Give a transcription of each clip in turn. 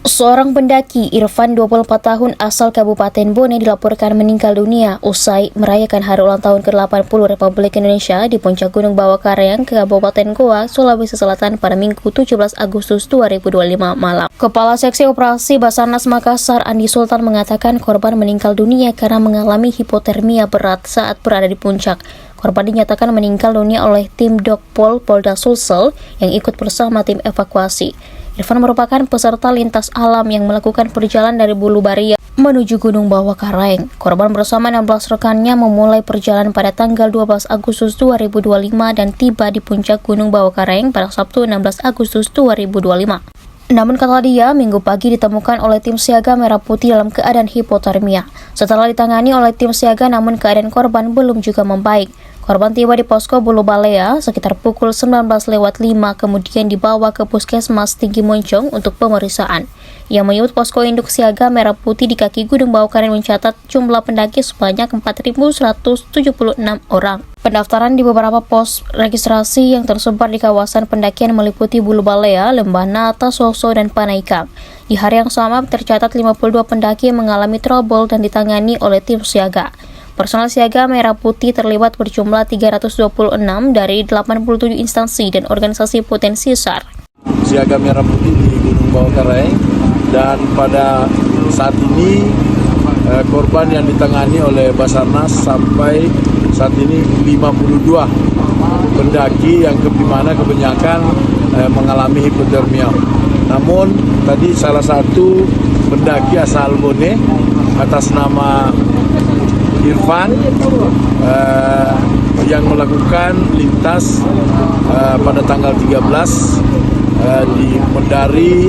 Seorang pendaki, Irfan 24 tahun asal Kabupaten Bone dilaporkan meninggal dunia usai merayakan hari ulang tahun ke-80 Republik Indonesia di puncak Gunung Bawah Karayang, Kabupaten Goa, Sulawesi Selatan pada Minggu 17 Agustus 2025 malam. Kepala Seksi Operasi Basarnas Makassar, Andi Sultan, mengatakan korban meninggal dunia karena mengalami hipotermia berat saat berada di puncak. Korban dinyatakan meninggal dunia oleh tim Dokpol Polda Sulsel yang ikut bersama tim evakuasi. Irfan merupakan peserta lintas alam yang melakukan perjalanan dari Bulu Baria menuju Gunung Bawah Karayang. Korban bersama 16 rekannya memulai perjalanan pada tanggal 12 Agustus 2025 dan tiba di puncak Gunung Bawah Karayang pada Sabtu 16 Agustus 2025. Namun kata dia, Minggu pagi ditemukan oleh tim siaga Merah Putih dalam keadaan hipotermia. Setelah ditangani oleh tim siaga, namun keadaan korban belum juga membaik. Korban tiba di posko Bulu Balea sekitar pukul 19.05, kemudian dibawa ke Puskesmas Tinggi Moncong untuk pemeriksaan. Yang menyebut posko induk siaga Merah Putih di kaki Gunung Bawah Karayang mencatat jumlah pendaki sebanyak 4.176 orang. Pendaftaran di beberapa pos registrasi yang tersebar di kawasan pendakian meliputi Bulu Balea, Lembah Nata, Soso, dan Panaikang. Di hari yang sama tercatat 52 pendaki yang mengalami trouble dan ditangani oleh tim siaga. Personel siaga Merah Putih terlibat berjumlah 326 dari 87 instansi dan organisasi potensi SAR. Siaga Merah Putih di Gunung Bawah Karayang, dan pada saat ini korban yang ditangani oleh Basarnas sampai saat ini 52 pendaki yang dimana kebanyakan mengalami hipotermia. Namun tadi salah satu pendaki asal Bone atas nama Irfan yang melakukan lintas pada tanggal 13 di Mendari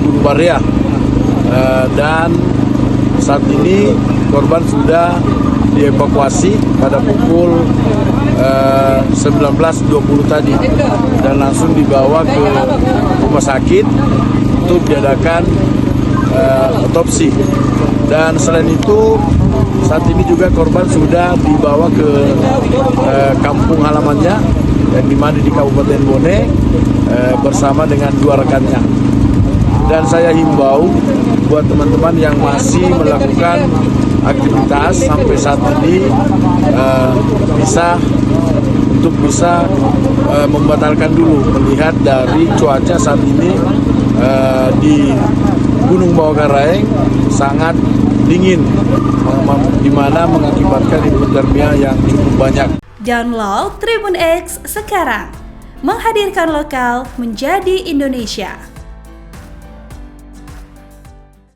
Bulu Baria, dan saat ini korban sudah dievakuasi pada pukul 19.20 tadi dan langsung dibawa ke rumah sakit untuk diadakan otopsi. Dan selain itu, saat ini juga korban sudah dibawa ke kampung halamannya yang dimana di Kabupaten Bone bersama dengan 2 rekannya. Dan saya himbau buat teman-teman yang masih melakukan aktivitas sampai saat ini bisa membatalkan dulu, melihat dari cuaca saat ini di Gunung Bawah Karayang sangat dingin, di mana mengakibatkan hipotermia yang cukup banyak. Download Tribun X sekarang, menghadirkan lokal menjadi Indonesia.